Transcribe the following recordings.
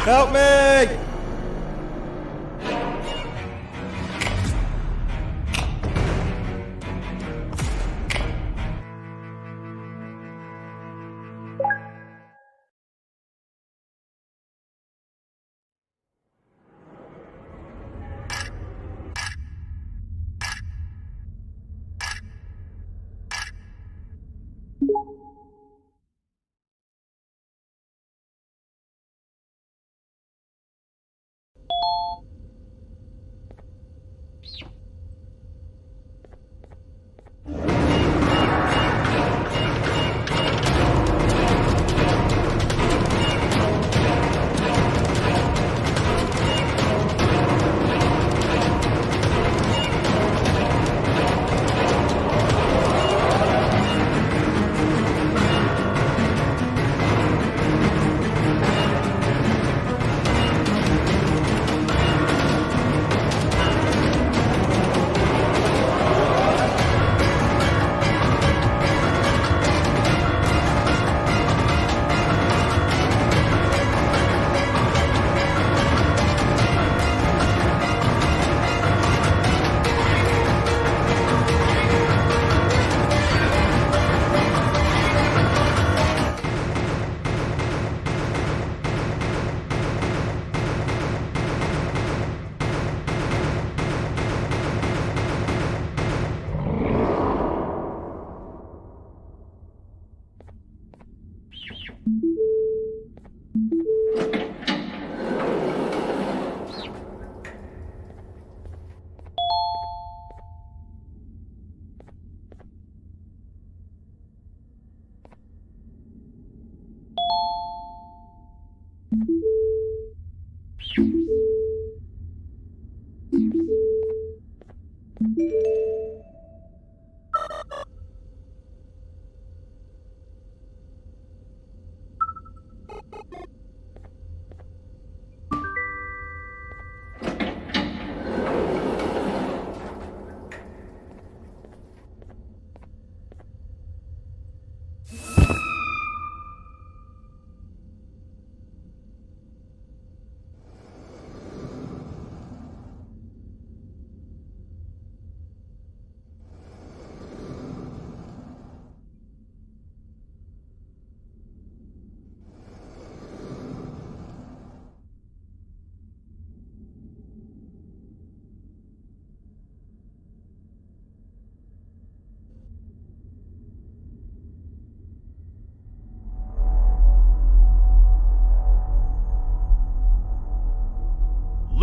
Help me!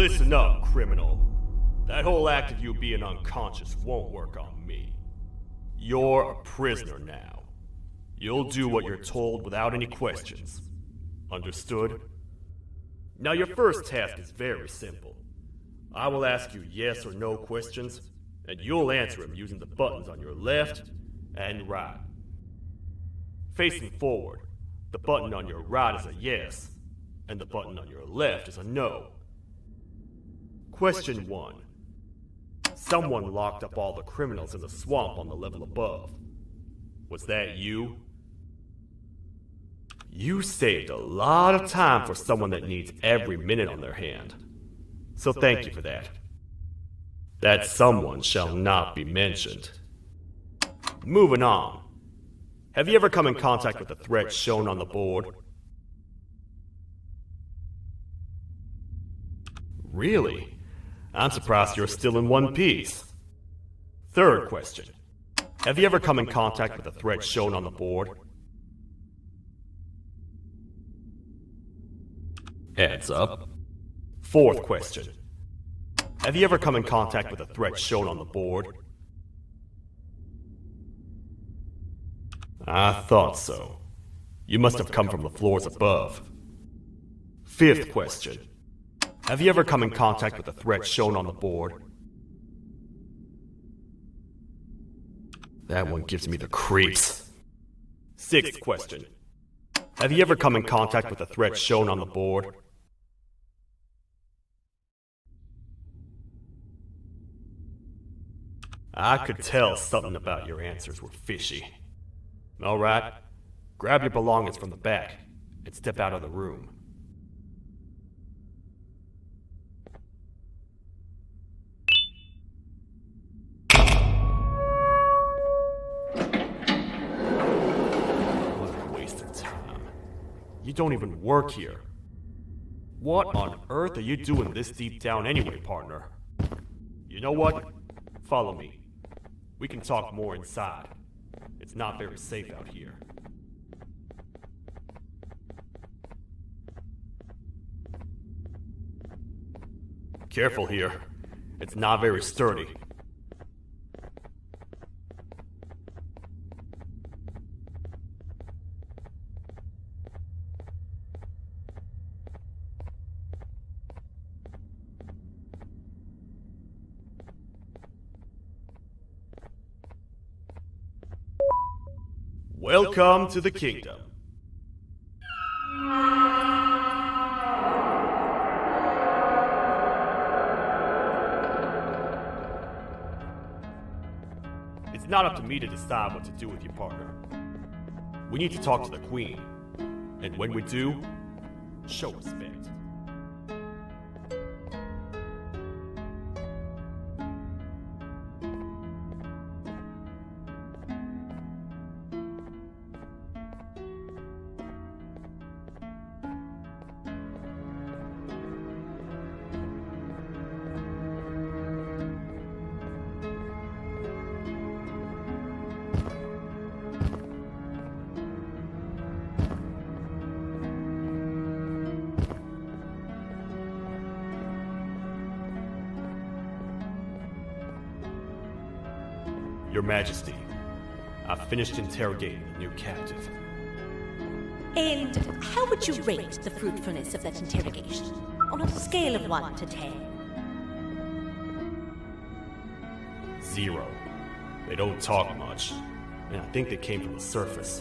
Listen up, criminal. That whole act of you being unconscious won't work on me. You're a prisoner now. You'll do what you're told without any questions. Understood? Now your first task is very simple. I will ask you yes or no questions, and you'll answer them using the buttons on your left and right. Facing forward, the button on your right is a yes, and the button on your left is a no. Question 1. Someone locked up all the criminals in the swamp on the level above. Was that you? You saved a lot of time for someone that needs every minute on their hand. So thank you for that. That someone shall not be mentioned. Moving on. Have you ever come in contact with the threat shown on the board? Really? I'm surprised you're still in one piece. Third question. Have you ever come in contact with the threat shown on the board? Heads up. Fourth question. Have you ever come in contact with the threat shown on the board? I thought so. You must have come from the floors above. Fifth question. Have you ever come in contact with the threat shown on the board? That one gives me the creeps. Sixth question. Have you ever come in contact with the threat shown on the board? I could tell something about your answers were fishy. All right, grab your belongings from the back and step out of the room. You don't even work here. What on earth are you doing this deep down anyway, partner? You know what? Follow me. We can talk more inside. It's not very safe out here. Careful here. It's not very sturdy. Welcome to the kingdom. It's not up to me to decide what to do with your partner. We need to talk to the queen. And when we do, show respect. Your Majesty, I've finished interrogating the new captive. And how would you rate the fruitfulness of that interrogation? On a scale of 1 to 10? 0. They don't talk much, and I think they came from the surface.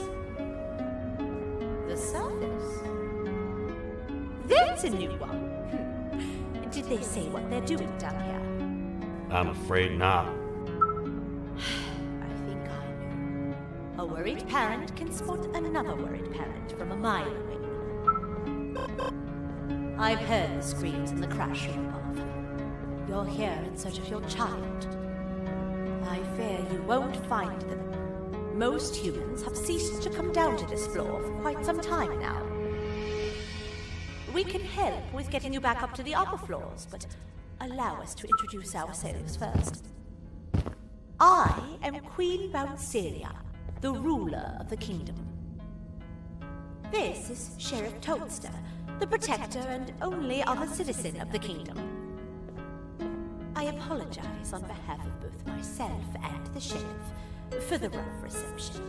The surface? That's a new one. Did they say what they're doing down here? I'm afraid not. A worried parent can spot another worried parent from a mile away. I've heard the screams in the crash room above. You're here in search of your child. I fear you won't find them. Most humans have ceased to come down to this floor for quite some time now. We can help with getting you back up to the upper floors, but allow us to introduce ourselves first. I am Queen Bouncelia, the ruler of the kingdom. This is Sheriff Toadster, the protector and only other citizen of the kingdom. I apologize on behalf of both myself and the sheriff for the rough reception.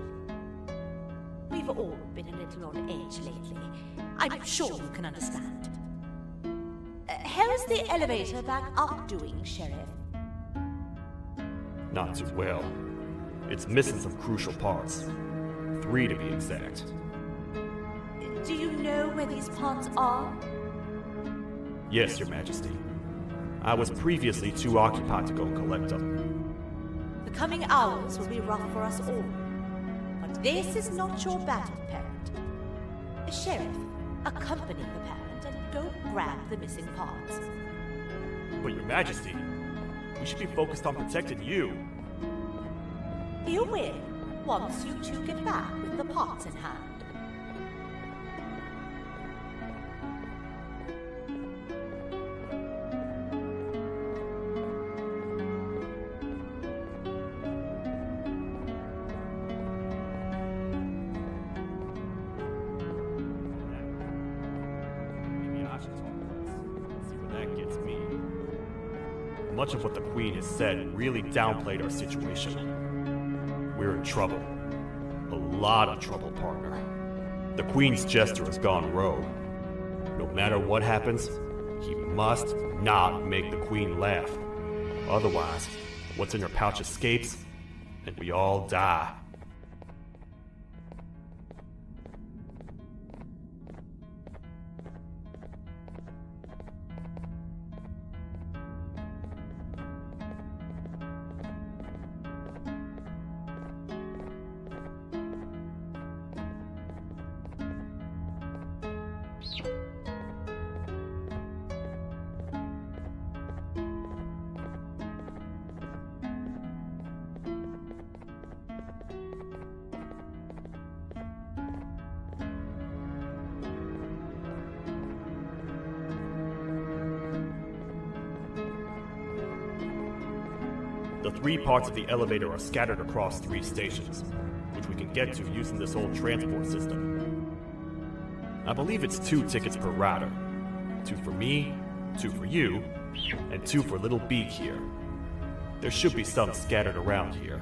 We've all been a little on edge lately. I'm sure you can understand. How's the elevator back up doing, Sheriff? Not too well. It's missing some crucial parts. 3 to be exact. Do you know where these parts are? Yes, Your Majesty. I was previously too occupied to go collect them. The coming hours will be rough for us all. But this is not your battle, parent. Sheriff, accompany the parent and go grab the missing parts. But Your Majesty, we should be focused on protecting you. You will, once you two get back with the parts in hand. Maybe I should talk less. See where that gets me. Much of what the Queen has said really downplayed our situation. We're in trouble. A lot of trouble, partner. The Queen's jester has gone rogue. No matter what happens, he must not make the Queen laugh. Otherwise, what's in her pouch escapes, and we all die. The 3 parts of the elevator are scattered across 3 stations, which we can get to using this old transport system. I believe it's 2 tickets per rider. 2 for me, 2 for you, and 2 for Little Beak here. There should be some scattered around here.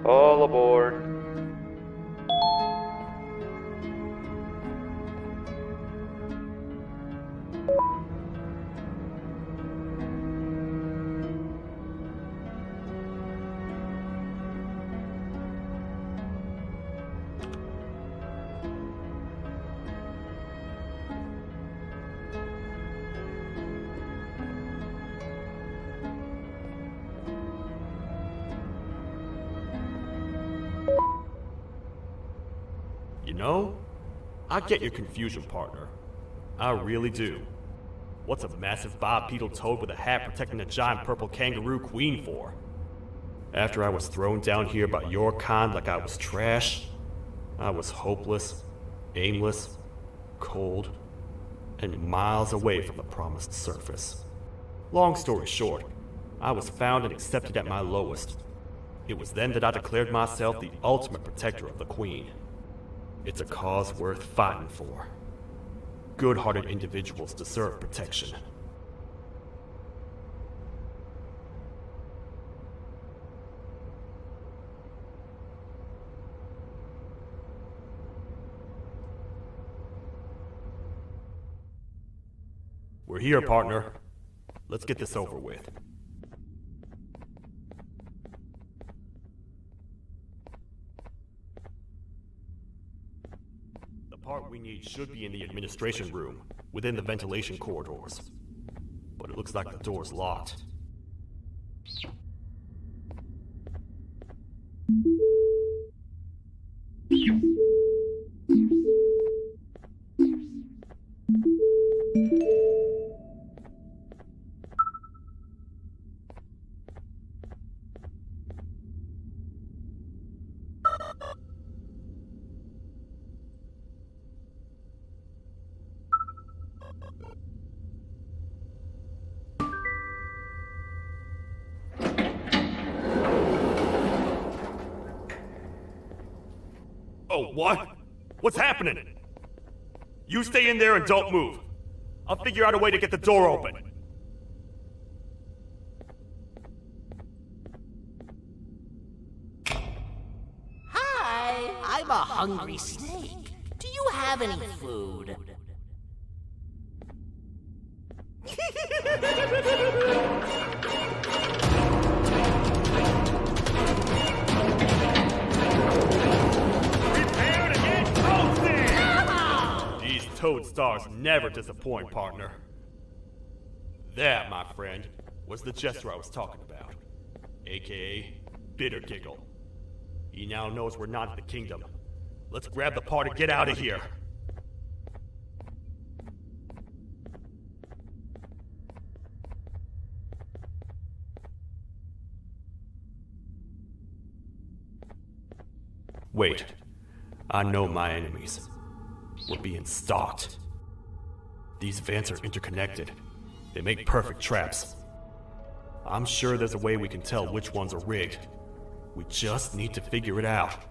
All aboard. You know, I get your confusion, partner. I really do. What's a massive bipedal toad with a hat protecting a giant purple kangaroo queen for? After I was thrown down here by your kind like I was trash, I was hopeless, aimless, cold, and miles away from the promised surface. Long story short, I was found and accepted at my lowest. It was then that I declared myself the ultimate protector of the Queen. It's a cause worth fighting for. Good-hearted individuals deserve protection. We're here, partner. Let's get this over with. The part we need should be in the administration room, within the ventilation corridors. But it looks like the door's locked. Oh, what? What's happening? You stay in there and don't move. I'll figure out a way to get the door open. Hi, I'm a hungry snake. Do you have any food? Prepare to get toasted! These toad stars never disappoint, partner. That, my friend, was the jester I was talking about, aka Bitter Giggle. He now knows we're not in the kingdom. Let's grab the part and get out of here. Wait. I know my enemies. We're being stalked. These vents are interconnected. They make perfect traps. I'm sure there's a way we can tell which ones are rigged. We just need to figure it out.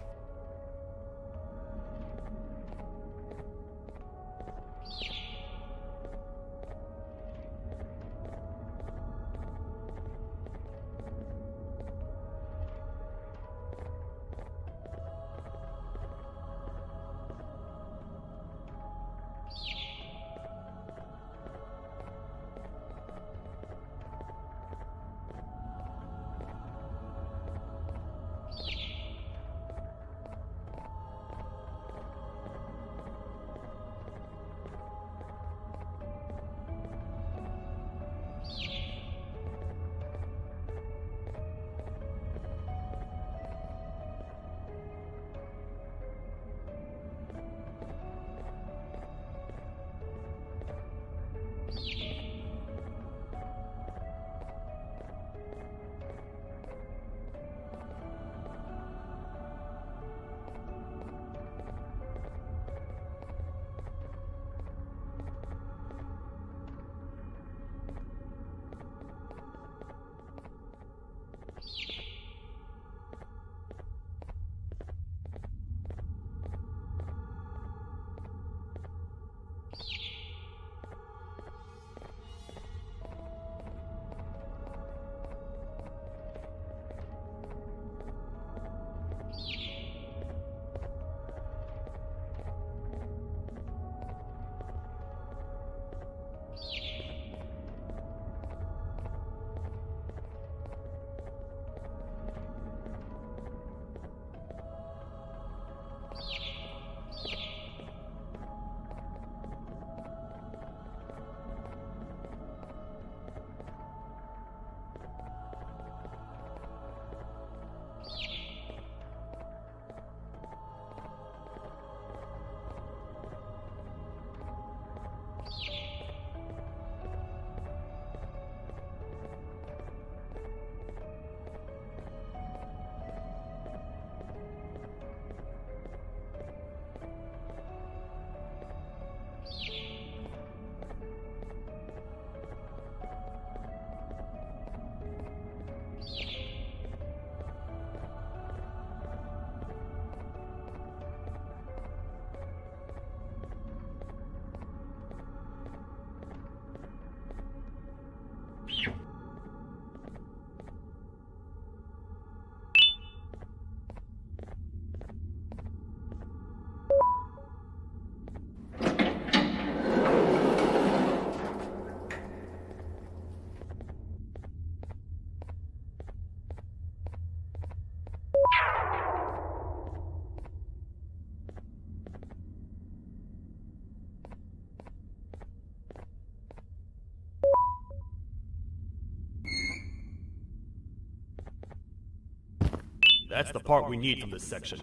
That's the part we need from this section.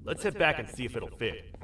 Let's head back and see if it'll fit.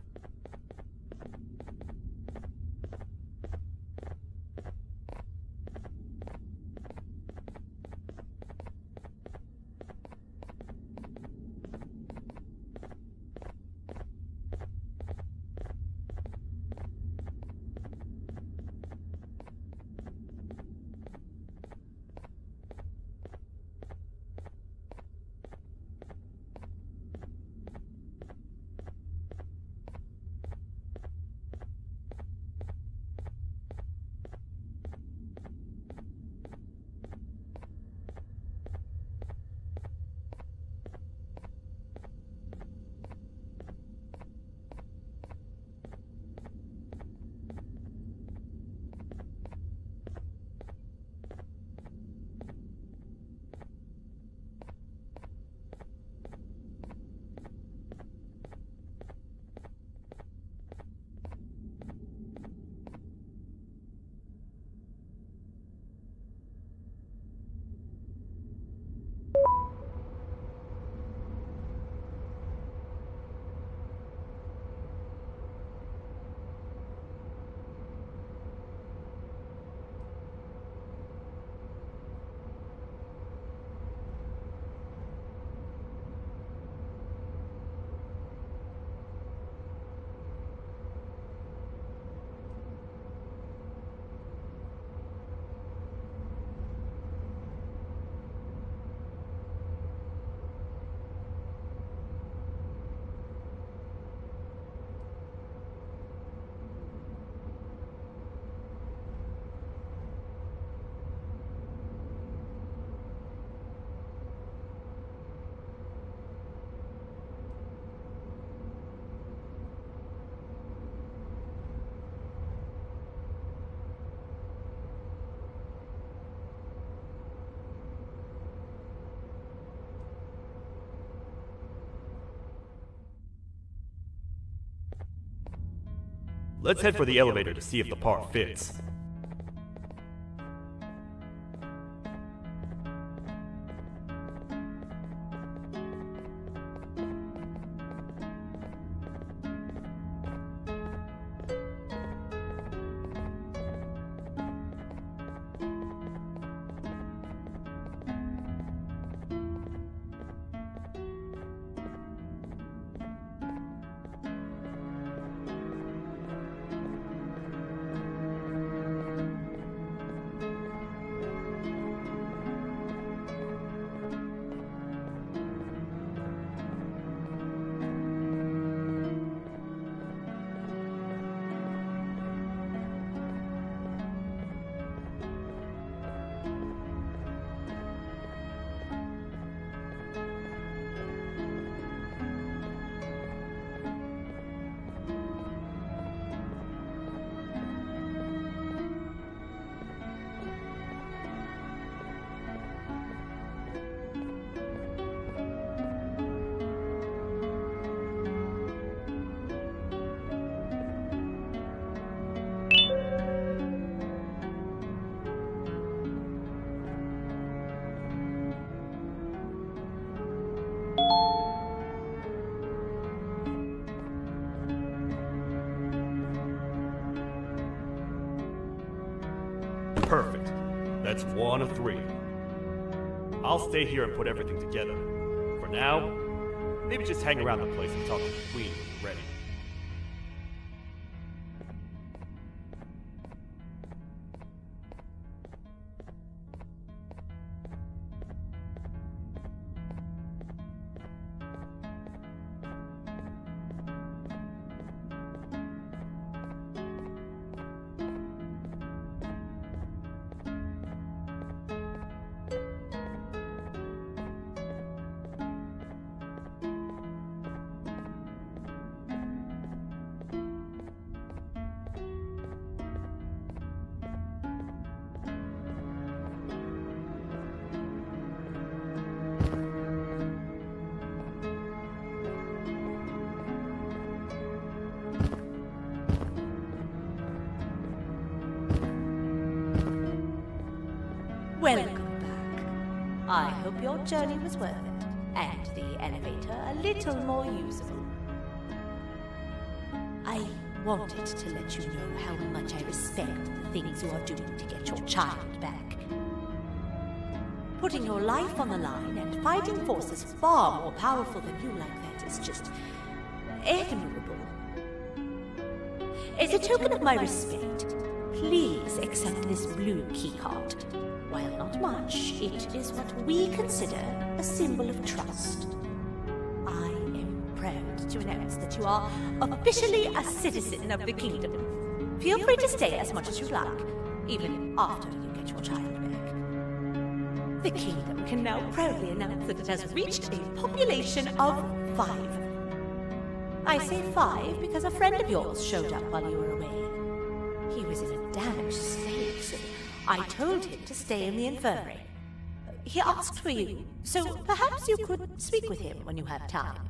Let's head for the elevator to see if the part fits. Perfect. That's 1 of 3. I'll stay here and put everything together. For now, maybe just hang around the place and talk to the Queen when you're ready. Welcome back. I hope your journey was worth it, and the elevator a little more usable. I wanted to let you know how much I respect the things you are doing to get your child back. Putting your life on the line and fighting forces far more powerful than you like that is just admirable. As a token of my respect, please accept this blue keycard. While not much, it is what we consider a symbol of trust. I am proud to announce that you are officially a citizen of the kingdom. Feel free to stay as much as you like, even after you get your child back. The kingdom can now proudly announce that it has reached a population of 5. I say 5 because a friend of yours showed up while you were away. He was in a damaged state, so I told him to stay in the infirmary. He asked for you, so perhaps you could speak with him when you have time.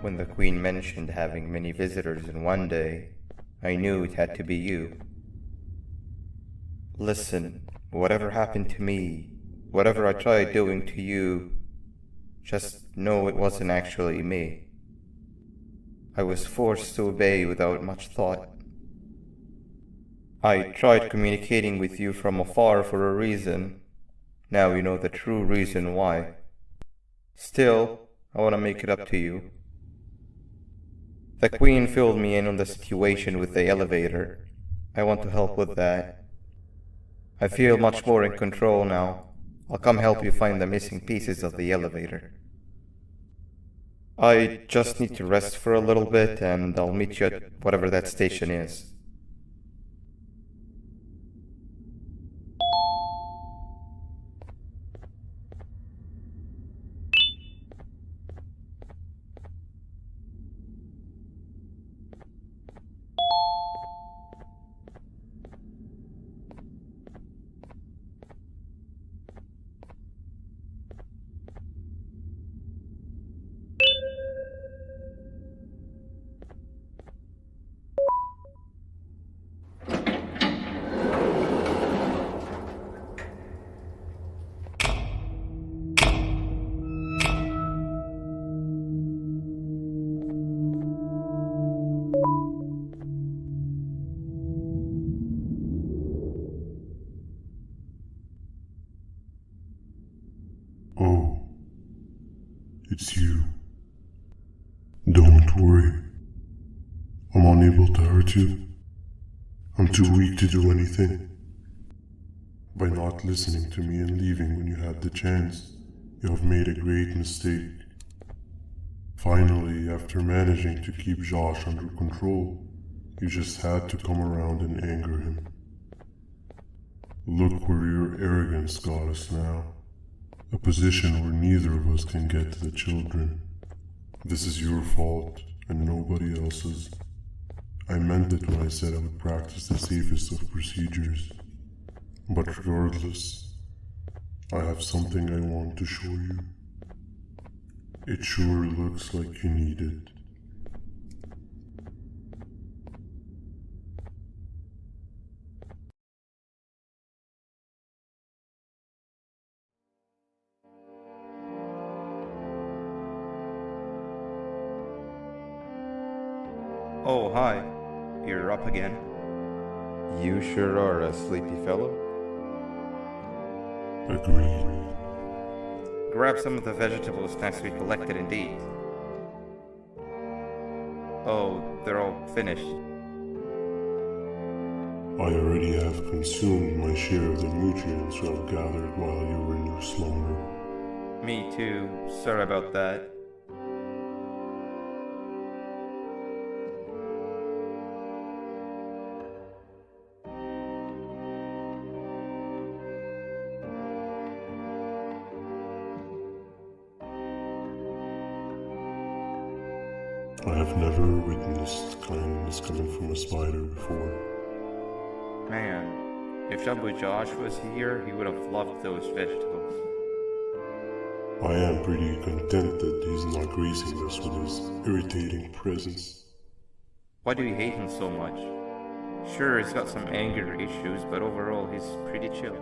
When the Queen mentioned having many visitors in one day, I knew it had to be you. Listen, whatever happened to me, whatever I tried doing to you, just know it wasn't actually me. I was forced to obey without much thought. I tried communicating with you from afar for a reason. Now you know the true reason why. Still, I want to make it up to you. The Queen filled me in on the situation with the elevator. I want to help with that. I feel much more in control now. I'll come help you find the missing pieces of the elevator. I just need to rest for a little bit, and I'll meet you at whatever that station is. Oh, it's you. Don't worry. I'm unable to hurt you. I'm too weak to do anything. By not listening to me and leaving when you had the chance, you have made a great mistake. Finally, after managing to keep Josh under control, you just had to come around and anger him. Look where your arrogance got us now. A position where neither of us can get to the children. This is your fault, and nobody else's. I meant it when I said I would practice the safest of procedures. But regardless, I have something I want to show you. It sure looks like you need it. Oh, hi. You're up again. You sure are a sleepy fellow. Agreed. Grab some of the vegetables nicely collected indeed. Oh, they're all finished. I already have consumed my share of the nutrients I've gathered while you were in your slumber. Me too. Sorry about that. I have never witnessed kindness coming from a spider before. Man, if Jumbo Josh was here, he would have loved those vegetables. I am pretty content that he's not gracing us with his irritating presence. Why do you hate him so much? Sure, he's got some anger issues, but overall he's pretty chill.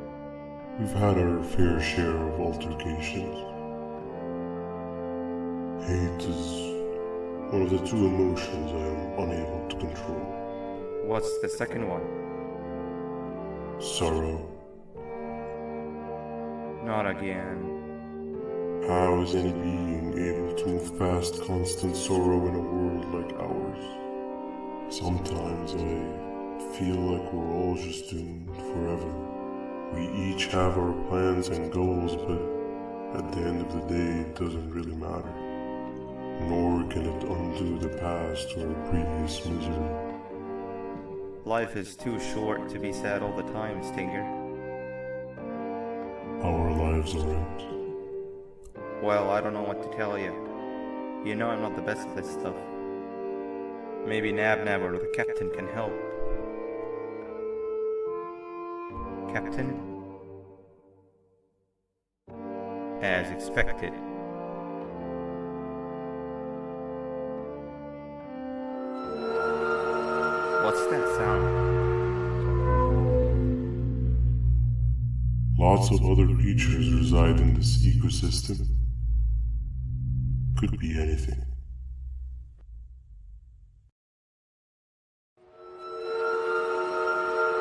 We've had our fair share of altercations. Hate is one of the two emotions I am unable to control. What's the second one? Sorrow. Not again. How is any being able to move past constant sorrow in a world like ours? Sometimes I feel like we're all just doomed forever. We each have our plans and goals, but at the end of the day, it doesn't really matter. Nor can it undo the past or previous misery. Life is too short to be sad all the time, Stinger. Our lives aren't. Well, I don't know what to tell you. You know I'm not the best at this stuff. Maybe Nab or the captain can help. Captain? As expected. What's that sound? Lots of other creatures reside in this ecosystem. Could be anything.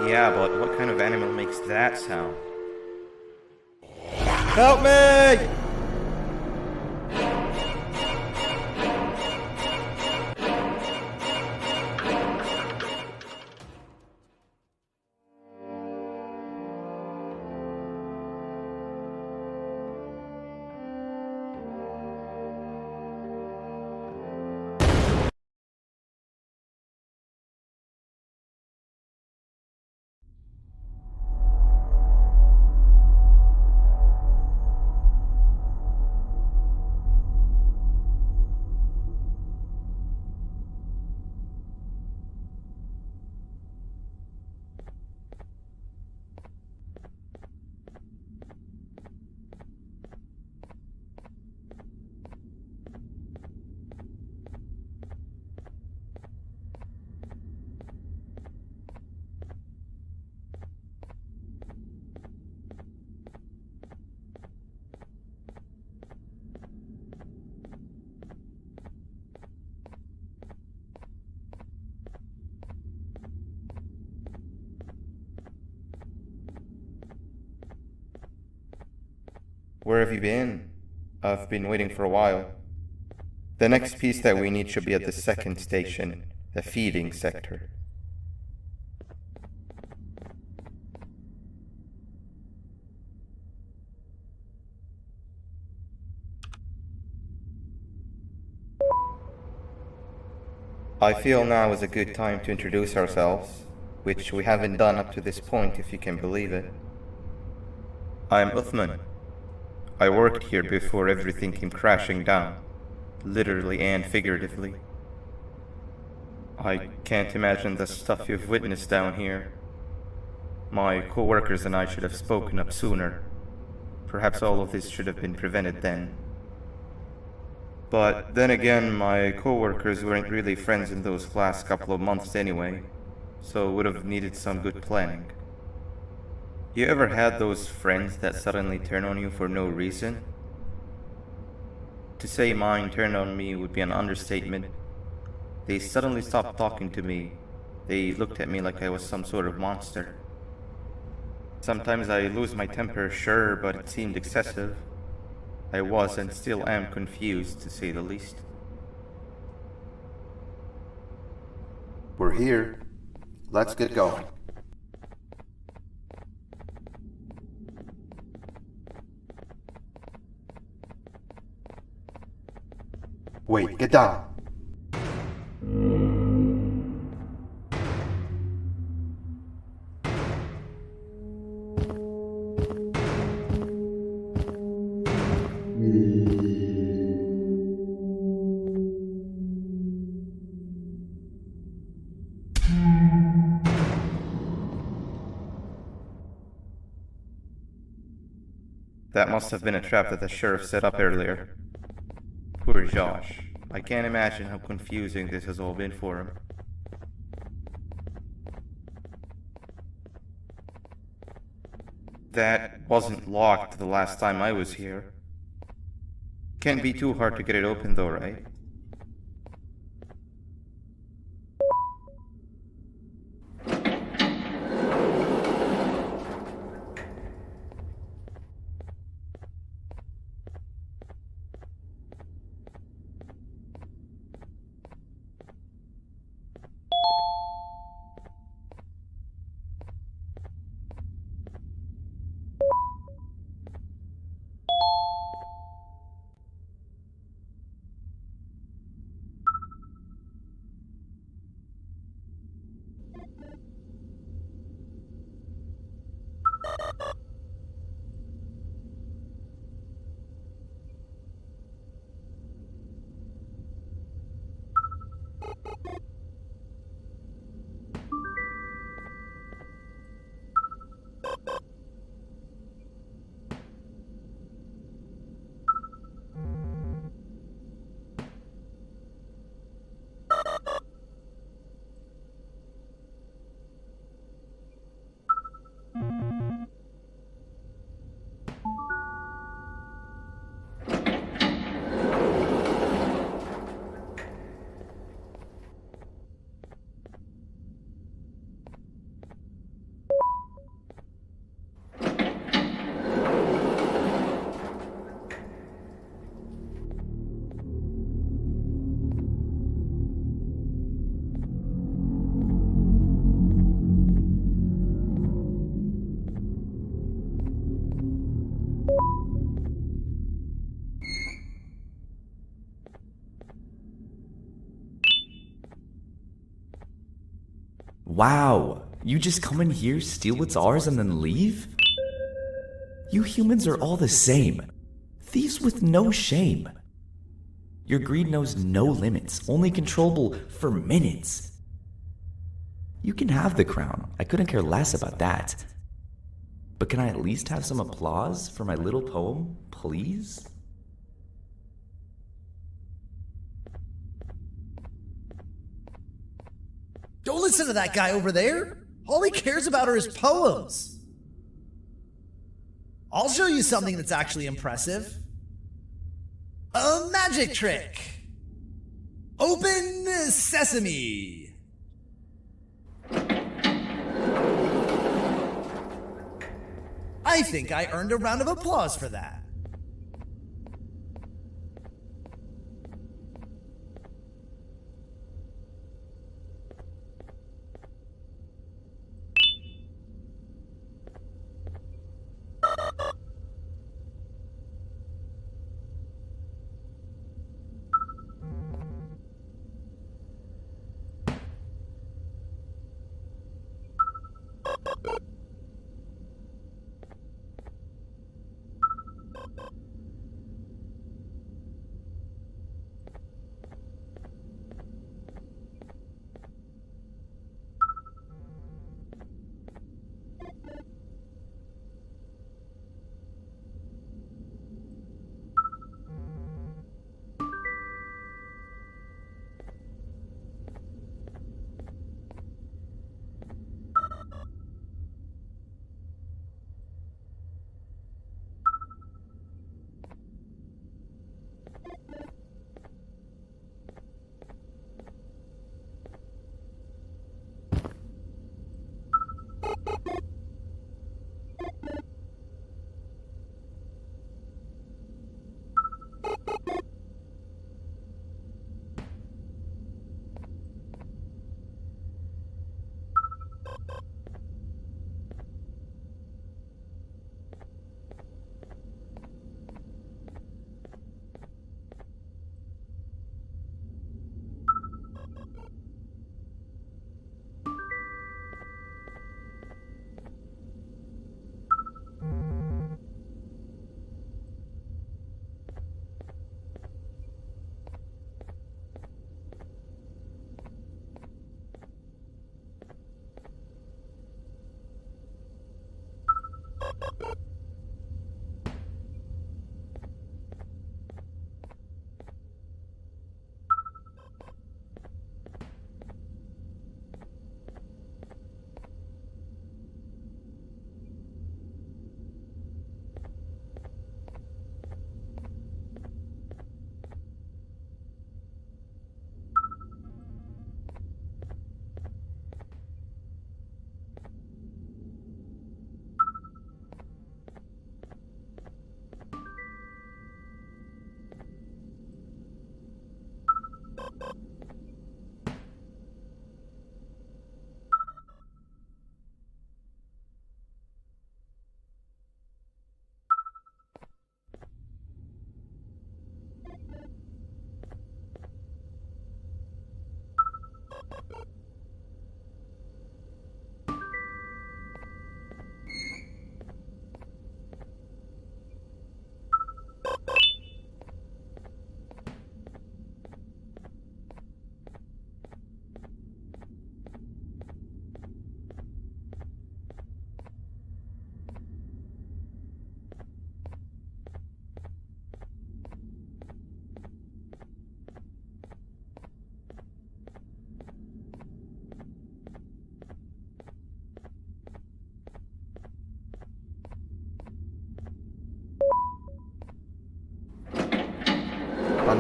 Yeah, but what kind of animal makes that sound? Help me! Where have you been? I've been waiting for a while. The next piece that we need should be at the second station, the feeding sector. I feel now is a good time to introduce ourselves, which we haven't done up to this point, if you can believe it. I'm Uthman. I worked here before everything came crashing down, literally and figuratively. I can't imagine the stuff you've witnessed down here. My co-workers and I should have spoken up sooner. Perhaps all of this should have been prevented then. But then again, my co-workers weren't really friends in those last couple of months anyway, so would have needed some good planning. You ever had those friends that suddenly turn on you for no reason? To say mine turned on me would be an understatement. They suddenly stopped talking to me. They looked at me like I was some sort of monster. Sometimes I lose my temper, sure, but it seemed excessive. I was and still am confused, to say the least. We're here. Let's get going. Wait, get down. That must have been a trap that the sheriff set up earlier. Poor Josh. I can't imagine how confusing this has all been for him. That wasn't locked the last time I was here. Can't be too hard to get it open though, right? Wow, you just come in here, steal what's ours, and then leave? You humans are all the same. Thieves with no shame. Your greed knows no limits, only controllable for minutes. You can have the crown, I couldn't care less about that. But can I at least have some applause for my little poem, please? Don't listen to that guy over there. All he cares about are his poems. I'll show you something that's actually impressive. A magic trick. Open sesame. I think I earned a round of applause for that.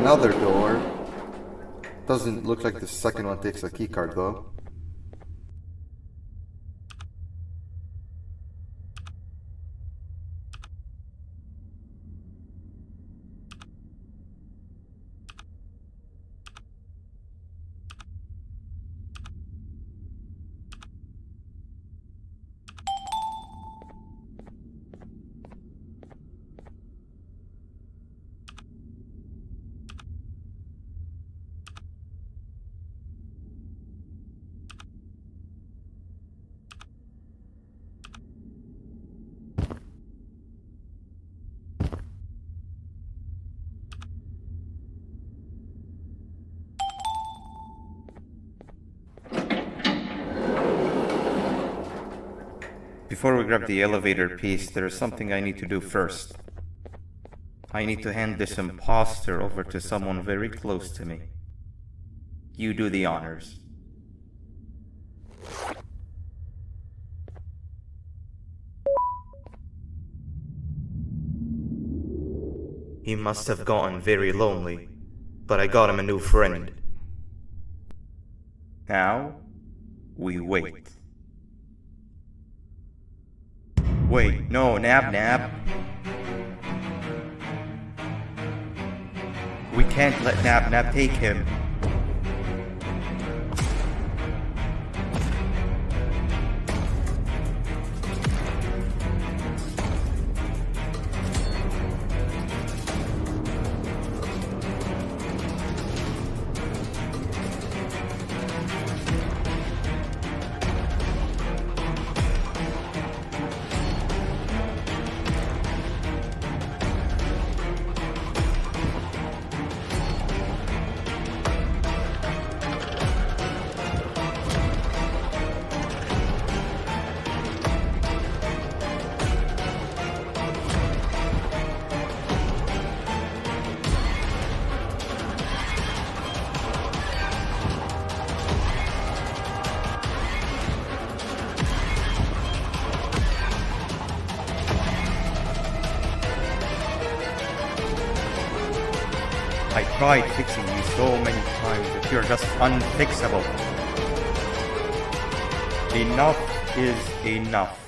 another door. Doesn't look like the second one takes a keycard though. Before we grab the elevator piece, there is something I need to do first. I need to hand this imposter over to someone very close to me. You do the honors. He must have gotten very lonely, but I got him a new friend. Now, we wait. Wait, no, Nab. We can't let Nab take him. I tried fixing you so many times that you're just unfixable. Enough is enough.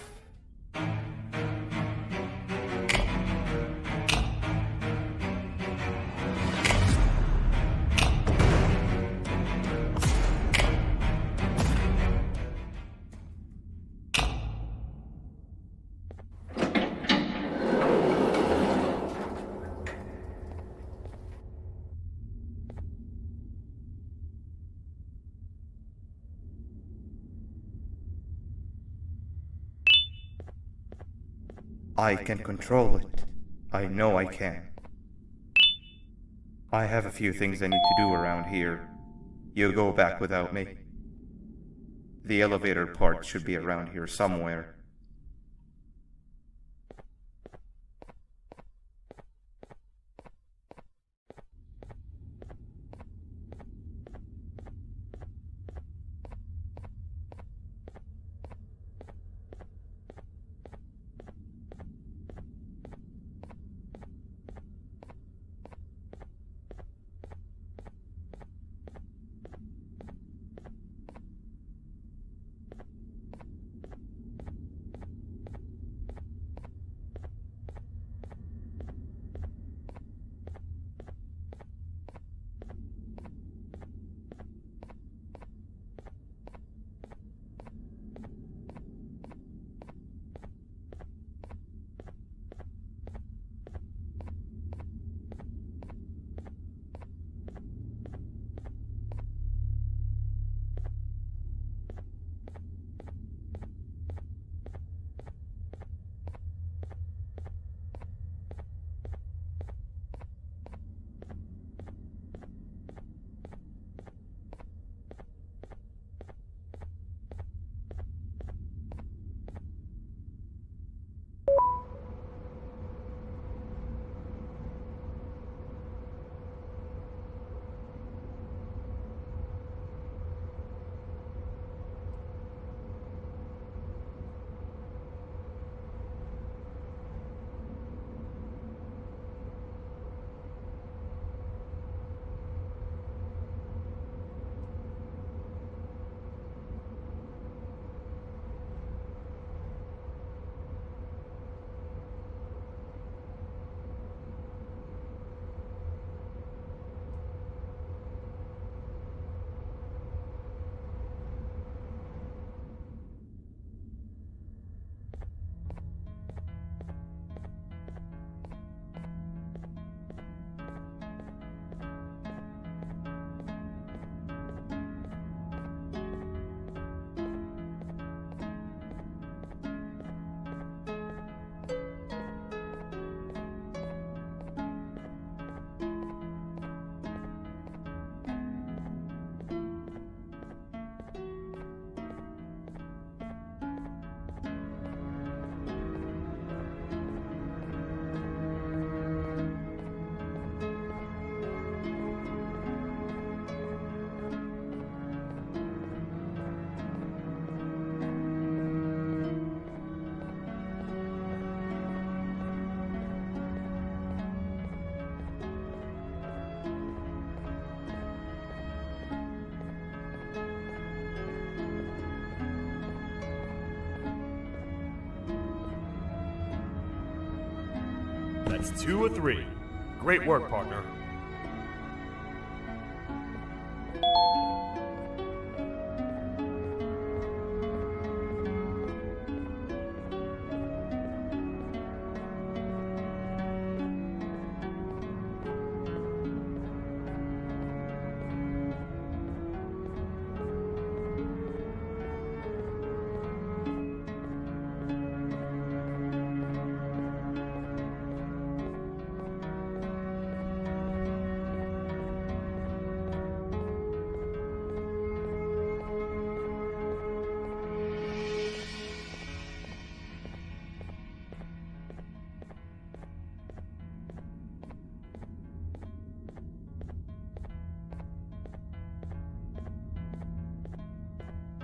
I can control it. I know I can. I have a few things I need to do around here. You go back without me. The elevator part should be around here somewhere. That's 2 of 3. Great work, partner.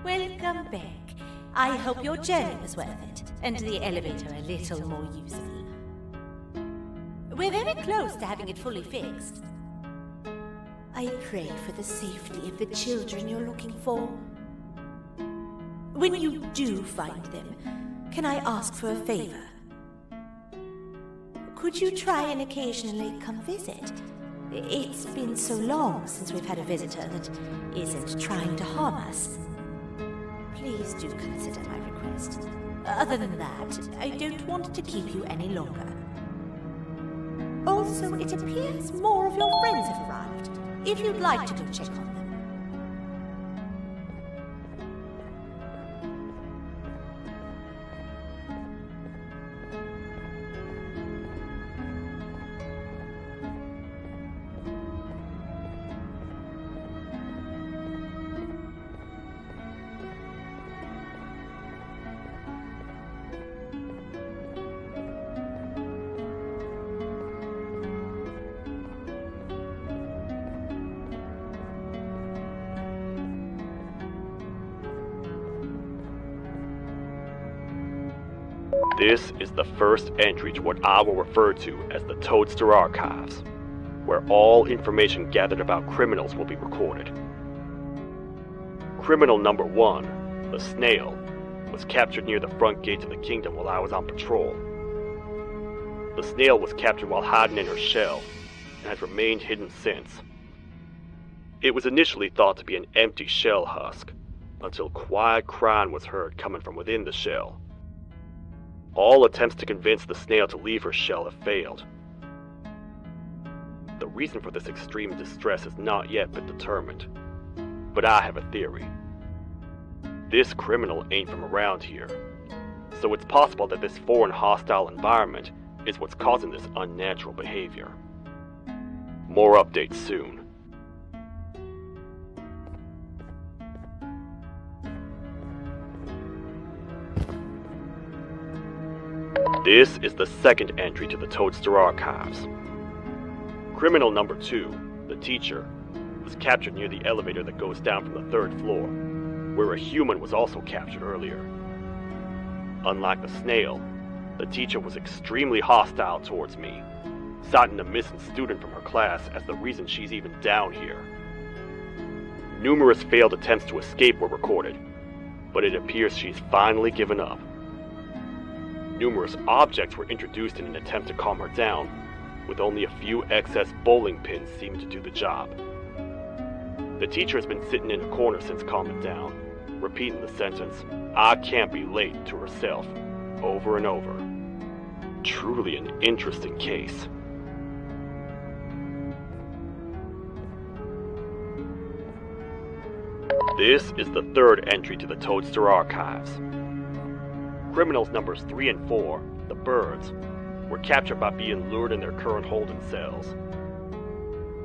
Welcome back. I hope your journey was worth it, and the elevator a little more useful. We're very close to having it fully fixed. I pray for the safety of the children you're looking for. When you do find them, can I ask for a favor? Could you try and occasionally come visit? It's been so long since we've had a visitor that isn't trying to harm us. Please do consider my request. Other than that, I don't want to keep you any longer. Also, it appears more of your friends have arrived. If you'd like to go check on them. This is the first entry to what I will refer to as the Toadster Archives, where all information gathered about criminals will be recorded. Criminal number 1, the snail, was captured near the front gate of the kingdom while I was on patrol. The snail was captured while hiding in her shell, and has remained hidden since. It was initially thought to be an empty shell husk, until quiet crying was heard coming from within the shell. All attempts to convince the snail to leave her shell have failed. The reason for this extreme distress has not yet been determined, but I have a theory. This criminal ain't from around here, so it's possible that this foreign hostile environment is what's causing this unnatural behavior. More updates soon. This is the second entry to the Toadster Archives. Criminal number 2, the teacher, was captured near the elevator that goes down from the 3rd floor, where a human was also captured earlier. Unlike the snail, the teacher was extremely hostile towards me, citing a missing student from her class as the reason she's even down here. Numerous failed attempts to escape were recorded, but it appears she's finally given up. Numerous objects were introduced in an attempt to calm her down, with only a few excess bowling pins seeming to do the job. The teacher has been sitting in a corner since calming down, repeating the sentence, "I can't be late," to herself, over and over. Truly an interesting case. This is the 3rd entry to the Toadster Archives. Criminals numbers 3 and 4, the birds, were captured by being lured in their current holding cells.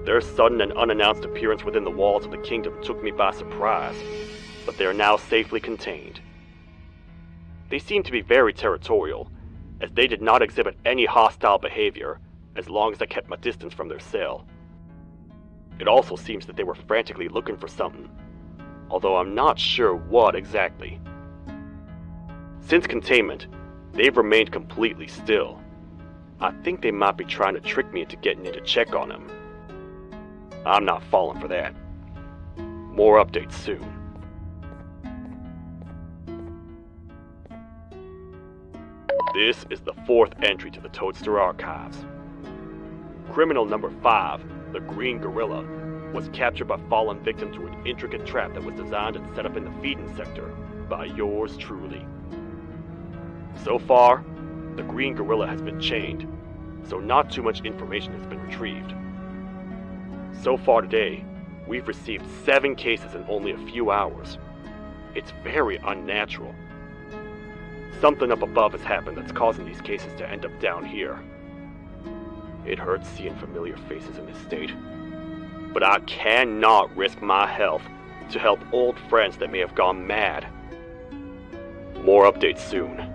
Their sudden and unannounced appearance within the walls of the kingdom took me by surprise, but they are now safely contained. They seem to be very territorial, as they did not exhibit any hostile behavior as long as I kept my distance from their cell. It also seems that they were frantically looking for something, although I'm not sure what exactly. Since containment, they've remained completely still. I think they might be trying to trick me into getting in to check on them. I'm not falling for that. More updates soon. This is the 4th entry to the Toadster Archives. Criminal number 5, the Green Gorilla, was captured by fallen victim to an intricate trap that was designed and set up in the feeding sector by yours truly. So far, the Green Gorilla has been chained, so not too much information has been retrieved. So far today, we've received 7 cases in only a few hours. It's very unnatural. Something up above has happened that's causing these cases to end up down here. It hurts seeing familiar faces in this state, but I cannot risk my health to help old friends that may have gone mad. More updates soon.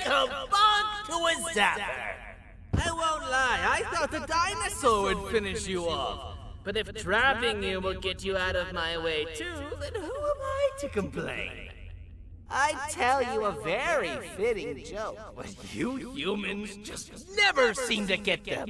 a bug to a zapper. I won't lie, I thought the dinosaur would finish you off. But if trapping you will get you out of my way too, then who am I to complain? I'd tell you a very fitting joke, but you humans just never seem to get them.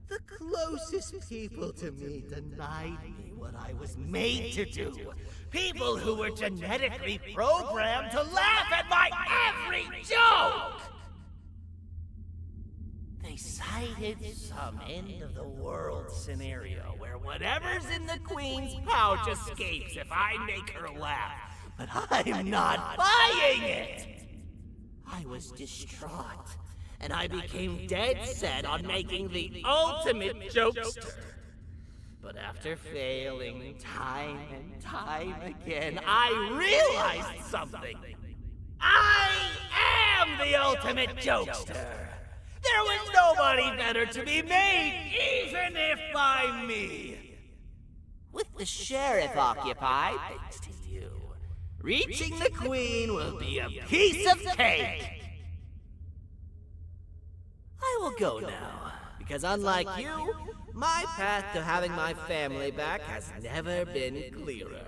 The closest people to me denied me what I was made to do. People who were genetically programmed to laugh at my every joke! They cited some end-of-the-world scenario where whatever's in the Queen's pouch escapes if I make her laugh. But I'm not buying it! I was distraught, and I became dead set on making the ultimate jokester. But after failing time and time again, I realized something. I am the ultimate jokester! There was nobody better to be made, even if by me. With the sheriff occupied, thanks to you, reaching the Queen will be a piece of cake. I will go now, because unlike you, my path to having my family back has never been clearer.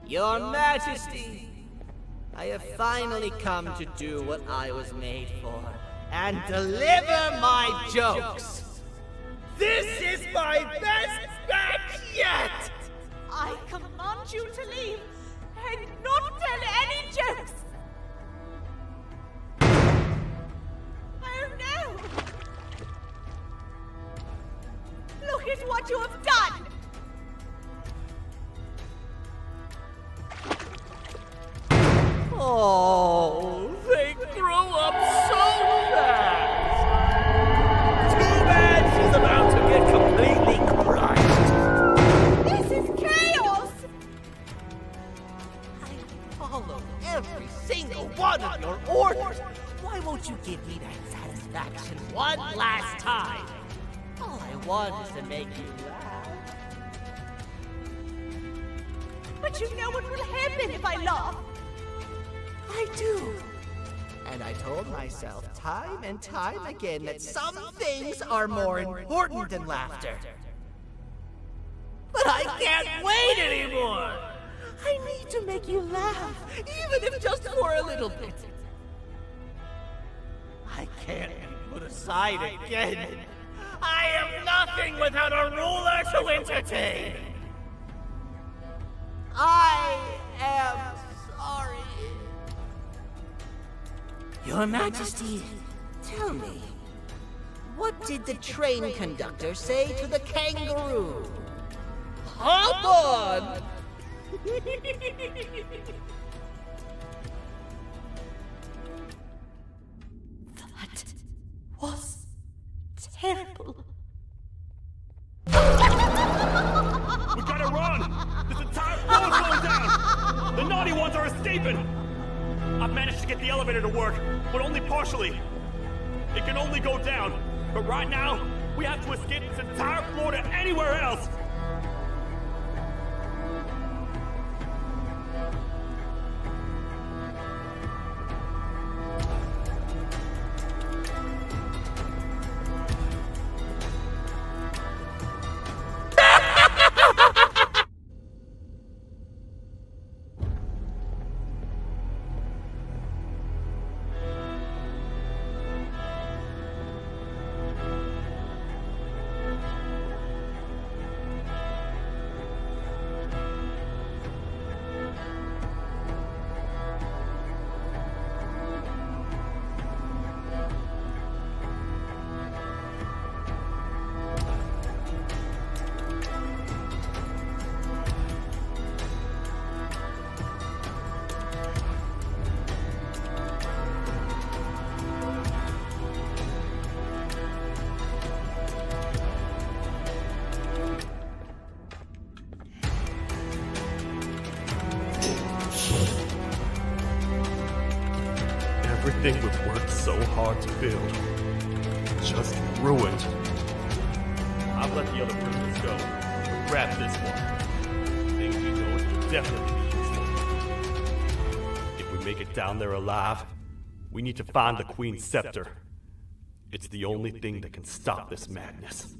Your Majesty, I have finally come to do what I was made for, and deliver my jokes. This is my best batch yet! I command you to leave and not tell any jokes. Oh no! Look at what you have done! Oh, they grew up so fast! Too bad she's about to get completely crushed. This is chaos! I followed every single one of your orders. Why won't you give me that satisfaction one last time? All I want is to make you laugh. But you know what will happen if I laugh. I do. And I told myself time and time again that some things are more important than laughter. But I can't wait anymore! I need to make you laugh, even if just for a little bit. I can't be put aside again. I am nothing without a ruler to entertain. I am sorry. Your Majesty, Tell me, what did the train conductor say to the kangaroo? Hop on! That was terrible. We gotta run! This entire floor is going down! The naughty ones are escaping! I've managed to get the elevator to work, but only partially. It can only go down, but right now, we have to escape this entire floor to anywhere else! Everything we've worked so hard to build, just ruined. I've let the other prisoners go, but grab this one. Things we know it will definitely be useful. If we make it down there alive, we need to find the Queen's scepter. It's the only thing that can stop this madness.